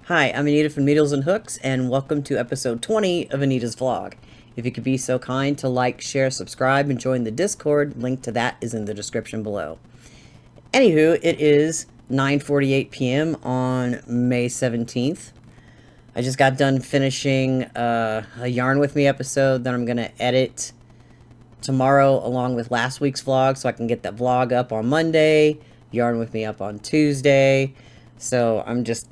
Hi, I'm Anita from Needles and Hooks, and welcome to episode 20 of Anita's vlog. If you could be so kind to like, share, subscribe, and join the Discord, link to that is in the description below. Anywho, it is 9:48 p.m. on May 17th. I just got done finishing a Yarn With Me episode that I'm going to edit tomorrow along with last week's vlog so I can get that vlog up on Monday, Yarn With Me up on Tuesday. So I'm just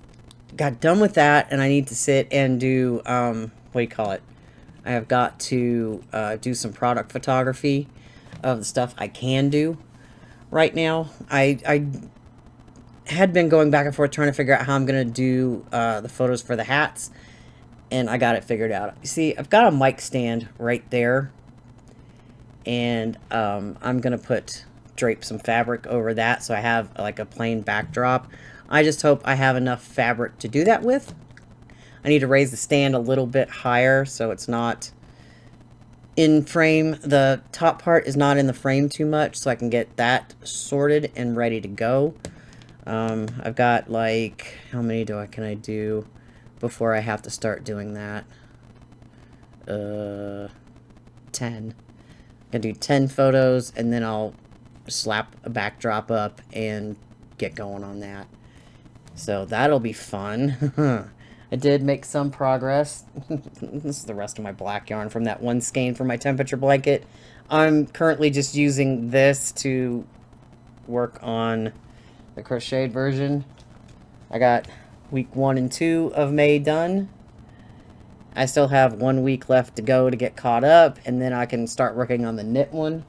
got done with that, and I need to sit and do, what do you call it? I have got to do some product photography of the stuff I can do right now. I had been going back and forth trying to figure out how I'm going to do the photos for the hats, and I got it figured out. You see, I've got a mic stand right there, and I'm going to drape some fabric over that so I have like a plain backdrop. I just hope I have enough fabric to do that with. I need to raise the stand a little bit higher so it's not in frame. The top part is not in the frame too much, so I can get that sorted and ready to go. I've got like, how many can I do before I have to start doing that? 10. I'm gonna do 10 photos, and then I'll slap a backdrop up and get going on that. So that'll be fun. I did make some progress. This is the rest of my black yarn from that one skein for my temperature blanket. I'm currently just using this to work on the crocheted version. I got week 1 and 2 of May done. I still have 1 week left to go to get caught up, and then I can start working on the knit one.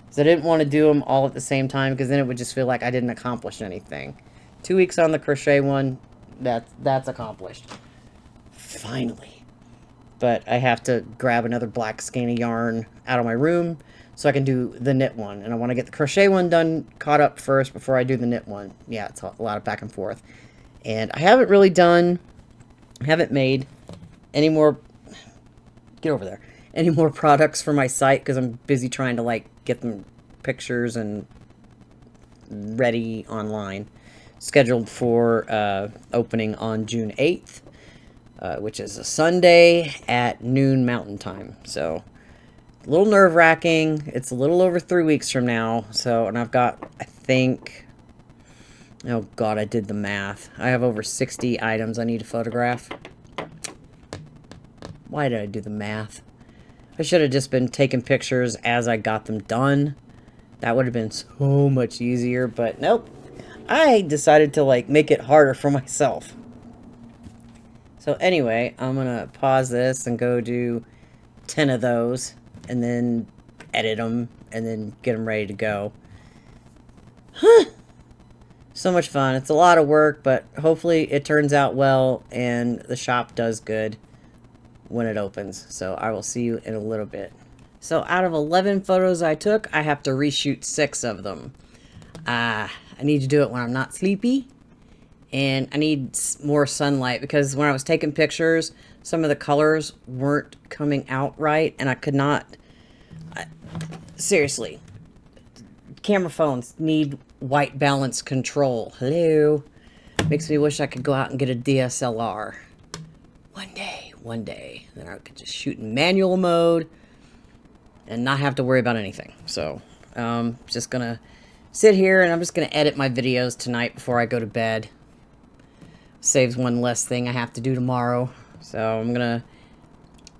So I didn't want to do them all at the same time because then it would just feel like I didn't accomplish anything. 2 weeks on the crochet one, that's accomplished. Finally. But I have to grab another black skein of yarn out of my room so I can do the knit one. And I want to get the crochet one done, caught up first before I do the knit one. Yeah, it's a lot of back and forth. And I haven't made any more, get over there, any more products for my site because I'm busy trying to like get them pictures and ready online. Scheduled for opening on June 8th, which is a Sunday at noon Mountain Time. So a little nerve-wracking. It's a little over 3 weeks from now. So, and I've got, I think, oh God, I did the math. I have over 60 items I need to photograph. Why did I do the math? I should have just been taking pictures as I got them done. That would have been so much easier, but nope. I decided to like make it harder for myself. So anyway, I'm gonna pause this and go do 10 of those and then edit them and then get them ready to go. So much fun. It's a lot of work, but hopefully it turns out well and the shop does good when it opens. So I will see you in a little bit. So out of 11 photos I took, I have to reshoot 6 of them. I need to do it when I'm not sleepy, and I need more sunlight because when I was taking pictures, some of the colors weren't coming out right, and I could not, seriously, camera phones need white balance control. Hello. Makes me wish I could go out and get a DSLR. One day, then I could just shoot in manual mode and not have to worry about anything. So, just gonna sit here and I'm just gonna edit my videos tonight before I go to bed. Saves one less thing I have to do tomorrow. So I'm gonna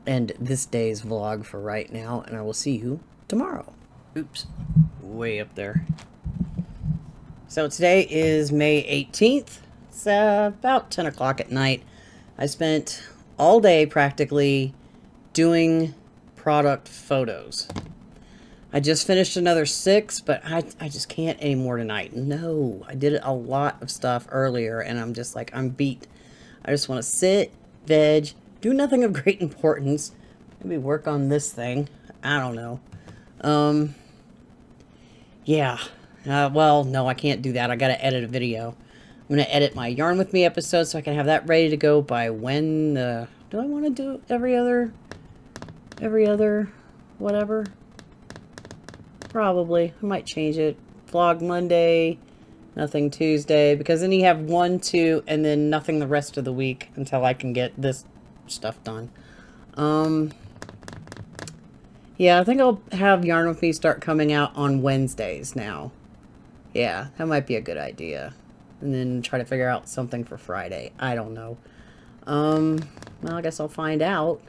end this day's vlog for right now, and I will see you tomorrow. Oops, way up there. So today is May 18th. It's about 10 o'clock at night. I spent all day practically doing product photos. I just finished another 6, but I just can't anymore tonight. No, I did a lot of stuff earlier, and I'm just like, I'm beat. I just want to sit, veg, do nothing of great importance. Maybe work on this thing. I don't know. Yeah. Well, no, I can't do that. I got to edit a video. I'm going to edit my Yarn With Me episode so I can have that ready to go by when the... Do I want to do every other, whatever? Probably. I might change it. Vlog Monday, Nothing Tuesday, because then you have 1, 2, and then nothing the rest of the week until I can get this stuff done. Yeah, I think I'll have Yarn With Me start coming out on Wednesdays now. Yeah, that might be a good idea. And then try to figure out something for Friday. I don't know. Well, I guess I'll find out.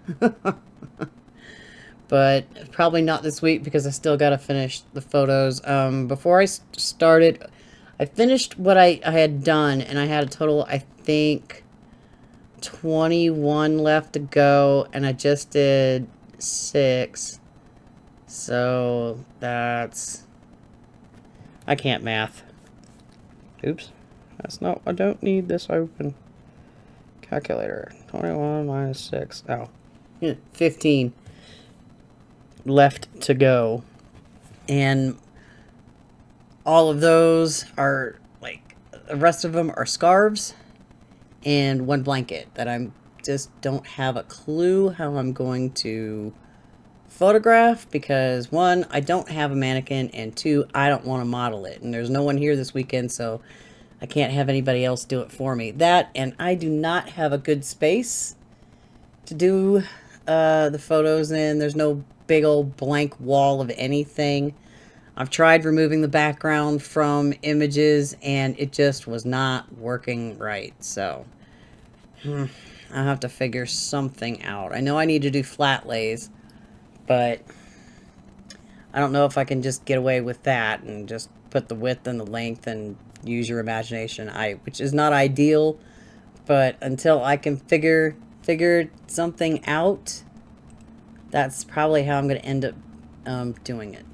But probably not this week because I still got to finish the photos. Before I started, I finished what I had done, and I had a total, I think, 21 left to go, and I just did 6. So that's, I can't math. Oops. That's not, I don't need this open. Calculator. 21 minus 6. Oh. 15 left to go. And all of those are, like, the rest of them are scarves and 1 blanket that I'm just don't have a clue how I'm going to photograph, because 1, I don't have a mannequin, and 2, I don't want to model it, and there's no one here this weekend, so I can't have anybody else do it for me. That, and I do not have a good space to do the photos in. There's no big old blank wall of anything. I've tried removing the background from images, and it just was not working right, so I'll have to figure something out. I know I need to do flat lays, but I don't know if I can just get away with that and just put the width and the length and use your imagination. Which is not ideal, but until I can figure something out, that's probably how I'm going to end up doing it.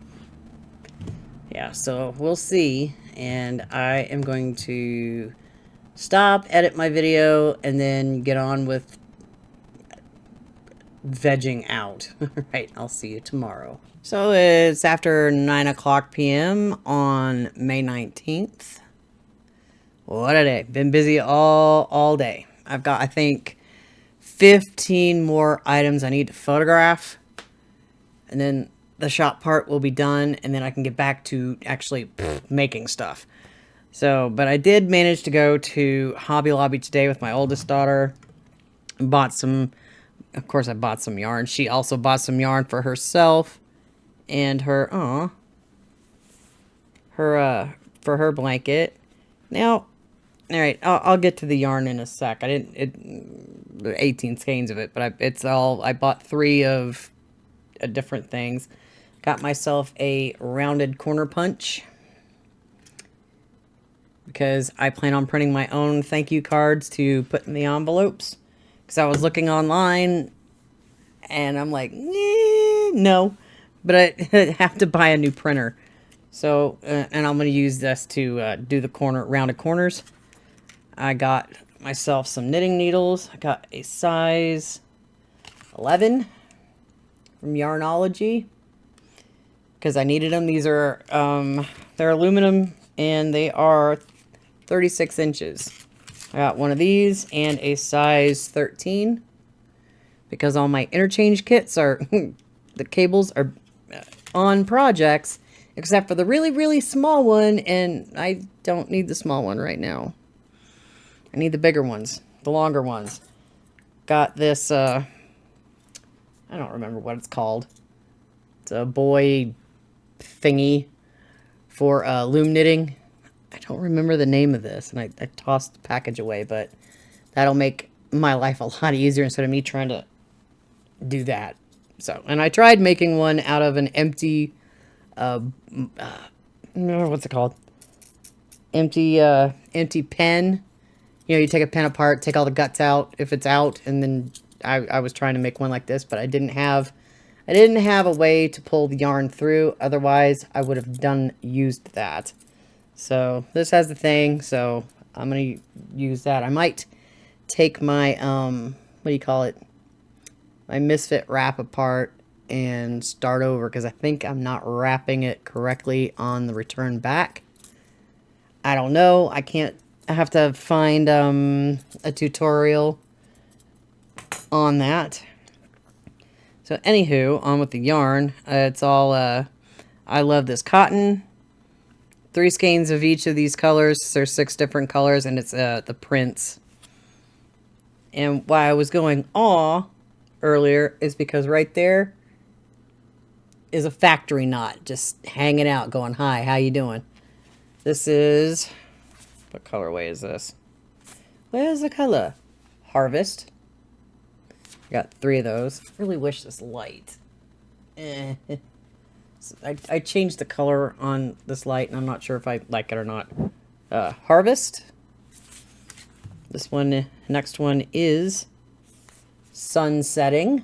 Yeah, so we'll see, and I am going to stop, edit my video, and then get on with vegging out. Right, I'll see you tomorrow. So it's after 9 o'clock p.m. on May 19th. What a day. Been busy all day. I've got, I think, 15 more items I need to photograph. And then the shop part will be done, and then I can get back to actually making stuff. So, but I did manage to go to Hobby Lobby today with my oldest daughter. Bought some, of course I bought some yarn. She also bought some yarn for herself and her, for her blanket. Now, all right, I'll get to the yarn in a sec. I didn't, 18 skeins of it, but I bought 3 of different things. Got myself a rounded corner punch, because I plan on printing my own thank you cards to put in the envelopes. Because I was looking online, and I'm like, no. But I have to buy a new printer. So, and I'm going to use this to do the rounded corners. I got myself some knitting needles. I got a size 11 from Yarnology, because I needed them. These are, they're aluminum, and they are 36 inches. I got one of these and a size 13, because all my interchange kits are, the cables are on projects, except for the really small one, and I don't need the small one right now. I need the bigger ones, the longer ones. Got this, I don't remember what it's called. It's a boy thingy for loom knitting. I don't remember the name of this, and I tossed the package away, but that'll make my life a lot easier instead of me trying to do that. So, and I tried making one out of an empty, what's it called? Empty pen. You know, you take a pen apart, take all the guts out if it's out, and then I was trying to make one like this, but I didn't have a way to pull the yarn through. Otherwise, I would have used that. So this has the thing, so I'm going to use that. I might take my, what do you call it? My Misfit wrap apart and start over, because I think I'm not wrapping it correctly on the return back. I don't know. I have to find a tutorial on that. So anywho, on with the yarn. It's all, I love this cotton. 3 skeins of each of these colors. There's 6 different colors, and it's the prints. And why I was going aw earlier is because right there is a factory knot just hanging out going, hi, how you doing? This is, what colorway is this? Where's the color? Harvest. Got 3 of those. Really wish this light. I changed the color on this light, and I'm not sure if I like it or not. Harvest. This one, next one is Sun Setting.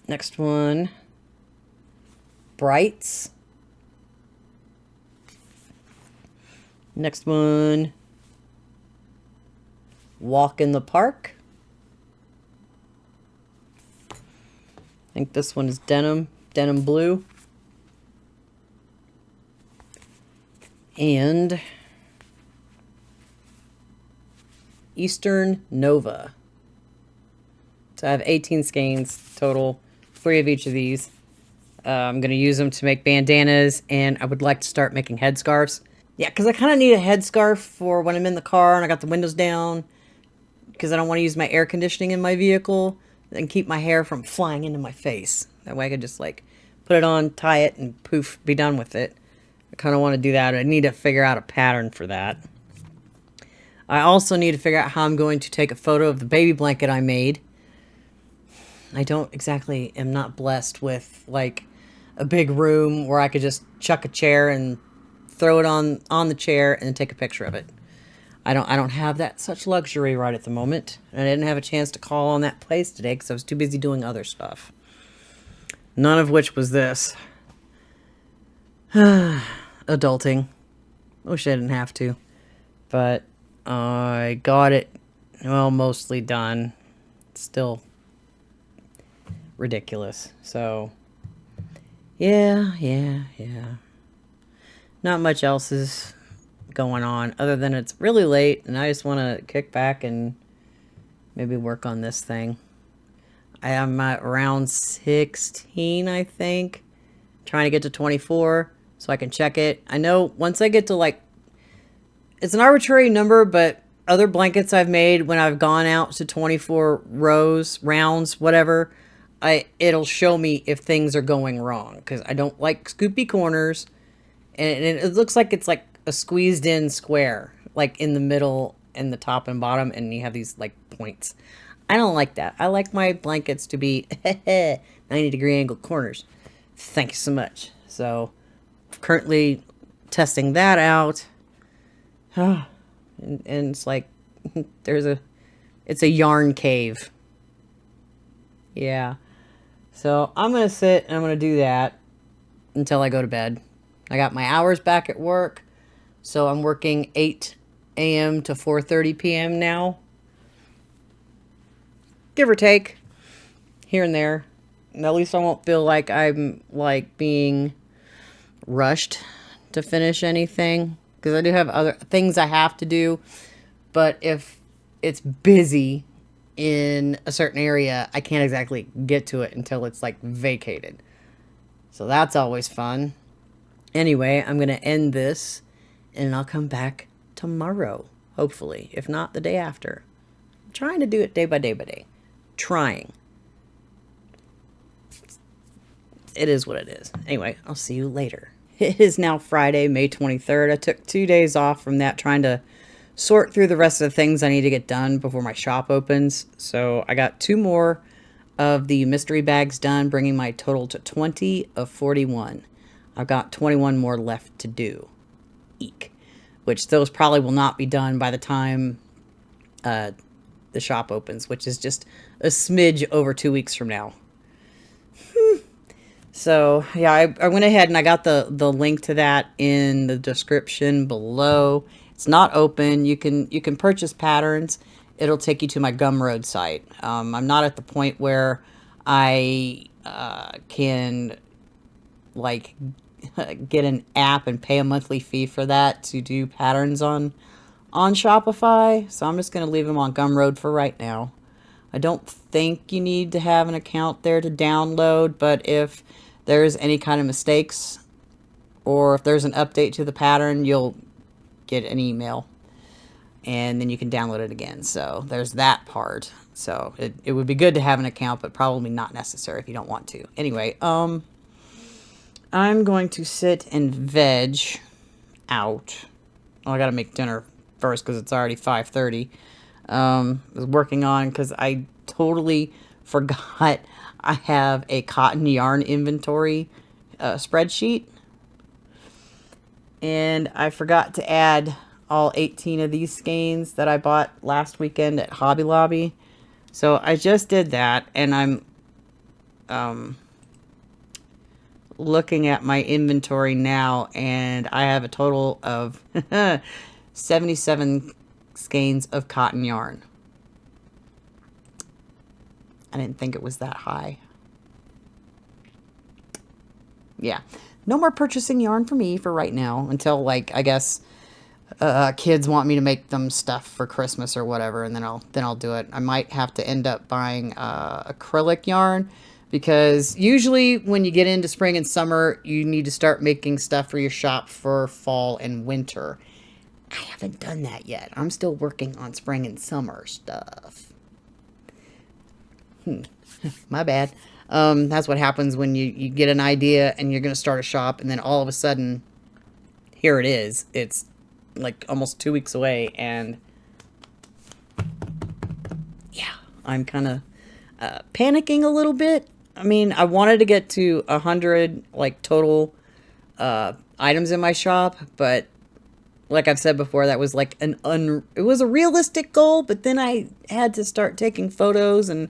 Next one, Brights. Next one, Walk in the Park. I think this one is Denim Blue. And Eastern Nova. So I have 18 skeins total, 3 of each of these. I'm going to use them to make bandanas, and I would like to start making headscarves. Yeah, because I kind of need a headscarf for when I'm in the car and I got the windows down, because I don't want to use my air conditioning in my vehicle and keep my hair from flying into my face. That way I could just like put it on, tie it, and poof, be done with it. I kind of want to do that. I need to figure out a pattern for that. I also need to figure out how I'm going to take a photo of the baby blanket I made. I am not blessed with like a big room where I could just chuck a chair and throw it on the chair and then take a picture of it. I don't have that such luxury right at the moment. And I didn't have a chance to call on that place today because I was too busy doing other stuff. None of which was this. Adulting. Wish I didn't have to. But I got it, well, mostly done. It's still ridiculous. So, yeah. Not much else is going on other than it's really late and I just want to kick back and maybe work on this thing. I am at around 16, I think. Trying to get to 24 so I can check it. I know once I get to like, it's an arbitrary number, but other blankets I've made when I've gone out to 24 rounds, whatever, it'll show me if things are going wrong because I don't like scoopy corners, and it looks like it's like a squeezed in square, like in the middle and the top and bottom, and you have these like points. I don't like that. I like my blankets to be 90-degree angle corners. Thank you so much. So, currently testing that out. And it's like, it's a yarn cave. Yeah. So, I'm going to sit and I'm going to do that until I go to bed. I got my hours back at work. So, I'm working 8 a.m. to 4:30 p.m. now. Give or take. Here and there. And at least I won't feel like I'm like being rushed to finish anything, because I do have other things I have to do, but if it's busy in a certain area, I can't exactly get to it until it's like vacated. So that's always fun. Anyway, I'm going to end this and I'll come back tomorrow, hopefully, if not the day after. I'm trying to do it day by day by day. Trying. It is what it is. Anyway, I'll see you later. It is now Friday, May 23rd. I took 2 days off from that, trying to sort through the rest of the things I need to get done before my shop opens. So I got 2 more of the mystery bags done, bringing my total to 20 of 41. I've got 21 more left to do. Eek. Which those probably will not be done by the time the shop opens, which is just a smidge over 2 weeks from now. So, yeah, I went ahead and I got the link to that in the description below. It's not open. You can purchase patterns. It'll take you to my Gumroad site. I'm not at the point where I can, like, get an app and pay a monthly fee for that to do patterns on Shopify. So I'm just going to leave them on Gumroad for right now. I don't think you need to have an account there to download, but if there's any kind of mistakes, or if there's an update to the pattern, you'll get an email. And then you can download it again. So there's that part. So it would be good to have an account, but probably not necessary if you don't want to. Anyway, I'm going to sit and veg out. Well, I got to make dinner first because it's already 5:30. I was working on, because I totally forgot I have a cotton yarn inventory spreadsheet. And I forgot to add all 18 of these skeins that I bought last weekend at Hobby Lobby. So I just did that, and I'm looking at my inventory now, and I have a total of 77 skeins of cotton yarn. I didn't think it was that high. Yeah. No more purchasing yarn for me for right now until, like, I guess kids want me to make them stuff for Christmas or whatever, and then I'll do it. I might have to end up buying acrylic yarn, because usually when you get into spring and summer, you need to start making stuff for your shop for fall and winter. I haven't done that yet. I'm still working on spring and summer stuff. My bad. That's what happens when you get an idea and you're going to start a shop, and then all of a sudden, here it is. It's like almost 2 weeks away, and yeah, I'm kind of panicking a little bit. I mean, I wanted to get to 100 like total items in my shop, but like I've said before, that was like it was a realistic goal, but then I had to start taking photos and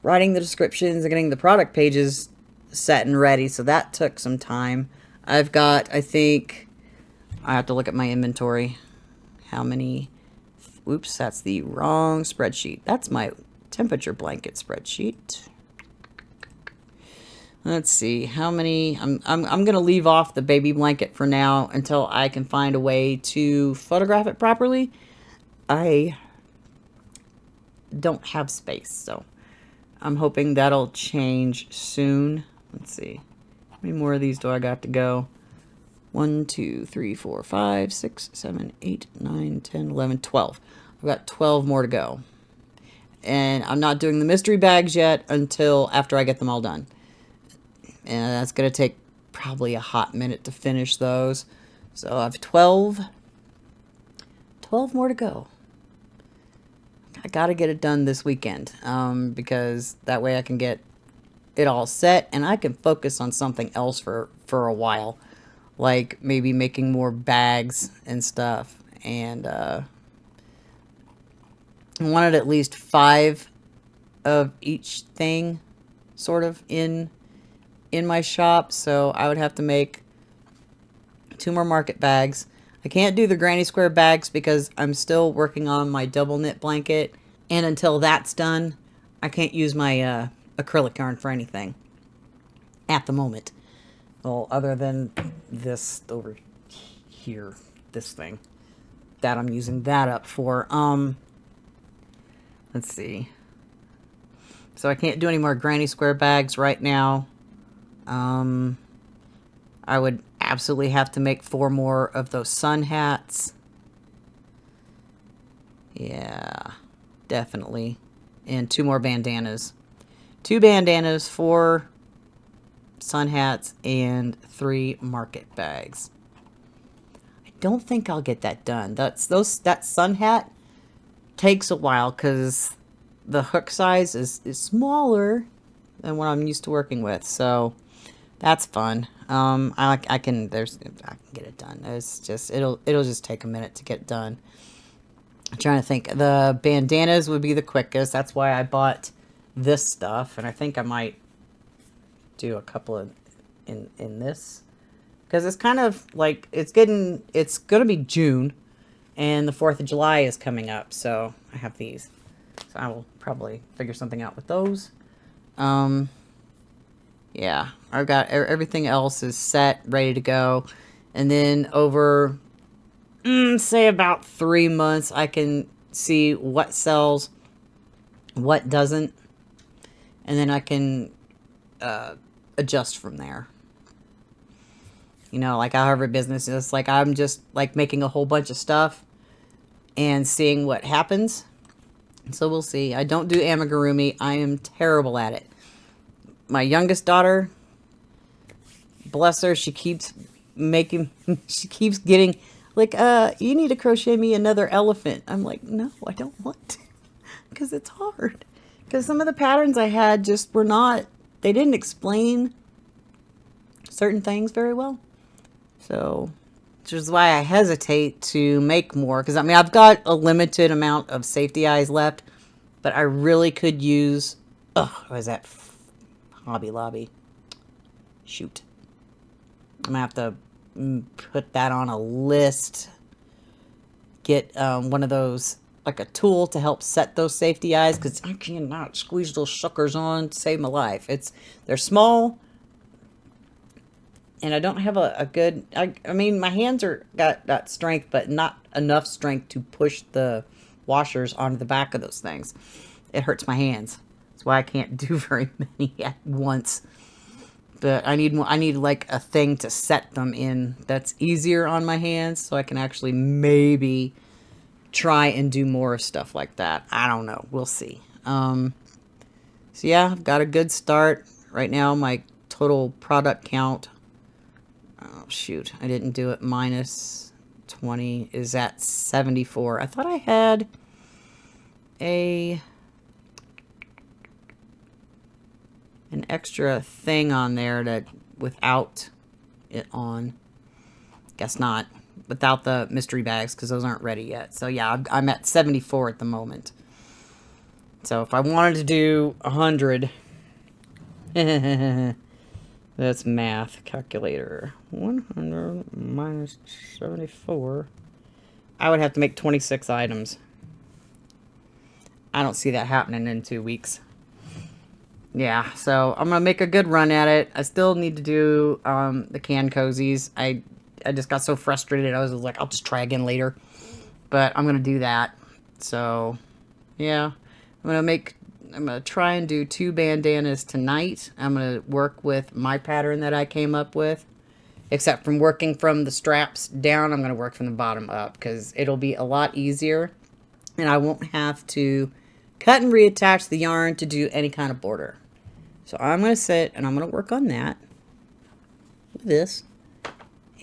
writing the descriptions and getting the product pages set and ready, so that took some time. I've got, I think, I have to look at my inventory. How many? Oops, that's the wrong spreadsheet. That's my temperature blanket spreadsheet. Let's see how many. I'm gonna leave off the baby blanket for now until I can find a way to photograph it properly. I don't have space, so I'm hoping that'll change soon. Let's see. How many more of these do I got to go? 1, 2, 3, 4, 5, 6, 7, 8, 9, 10, 11, 12. I've got 12 more to go. And I'm not doing the mystery bags yet until after I get them all done. And that's going to take probably a hot minute to finish those. So I have 12 more to go. I got to get it done this weekend, because that way I can get it all set and I can focus on something else for a while. Like maybe making more bags and stuff. And I wanted at least 5 of each thing sort of in my shop. So I would have to make 2 more market bags. I can't do the granny square bags because I'm still working on my double knit blanket. And until that's done, I can't use my acrylic yarn for anything at the moment. Well, other than this over here, this thing that I'm using that up for. Let's see. So I can't do any more granny square bags right now. I would absolutely have to make 4 more of those sun hats. Yeah, definitely. And 2 more bandanas. 2 bandanas, 4 sun hats, and 3 market bags. I don't think I'll get that done. That sun hat takes a while because the hook size is smaller than what I'm used to working with. So that's fun. I can get it done. It's just it'll just take a minute to get done. I'm trying to think. The bandanas would be the quickest. That's why I bought this stuff, and I think I might do a couple of in this, because it's kind of like it's gonna be June, and the 4th of July is coming up, so I have these, so I will probably figure something out with those. Yeah, I've got everything else is set, ready to go, and then over say about 3 months I can see what sells, what doesn't, and then I can adjust from there. You know, like however business is, like I'm just like making a whole bunch of stuff and seeing what happens. So we'll see. I don't do amigurumi. I am terrible at it. My youngest daughter, bless her, she keeps getting like, you need to crochet me another elephant. I'm like, no, I don't want to, because it's hard. Because some of the patterns I had just were not, they didn't explain certain things very well. So, which is why I hesitate to make more. Because, I mean, I've got a limited amount of safety eyes left. But I really could use, what is that? Hobby Lobby. Shoot. I'm going to have to put that on a list. Get one of those, like a tool to help set those safety eyes. Because I cannot squeeze those suckers on to save my life. They're small. And I don't have a good, I mean, my hands got strength, but not enough strength to push the washers onto the back of those things. It hurts my hands. That's why I can't do very many at once. But I need like a thing to set them in that's easier on my hands, so I can actually maybe try and do more stuff like that. I don't know. We'll see. So yeah, I've got a good start. Right now, my total product count, oh shoot, I didn't do it, minus 20 is at 74. I thought I had an extra thing on there that without it on. Guess not. Without the mystery bags, because those aren't ready yet. So yeah, I'm at 74 at the moment. So if I wanted to do 100, that's math calculator. 100 minus 74. I would have to make 26 items. I don't see that happening in 2 weeks. Yeah, so I'm going to make a good run at it. I still need to do the can cozies. I just got so frustrated. I was like, I'll just try again later. But I'm going to do that. So, yeah. I'm going to try and do 2 bandanas tonight. I'm going to work with my pattern that I came up with. Except from working from the straps down, I'm going to work from the bottom up, because it'll be a lot easier. And I won't have to cut and reattach the yarn to do any kind of border. So I'm going to sit and I'm going to work on that with this.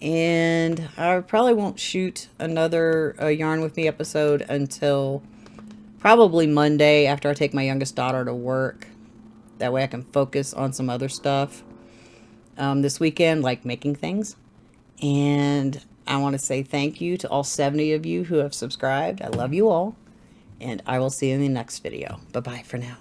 And I probably won't shoot another Yarn With Me episode until probably Monday, after I take my youngest daughter to work. That way I can focus on some other stuff this weekend, like making things. And I want to say thank you to all 70 of you who have subscribed. I love you all. And I will see you in the next video. Bye-bye for now.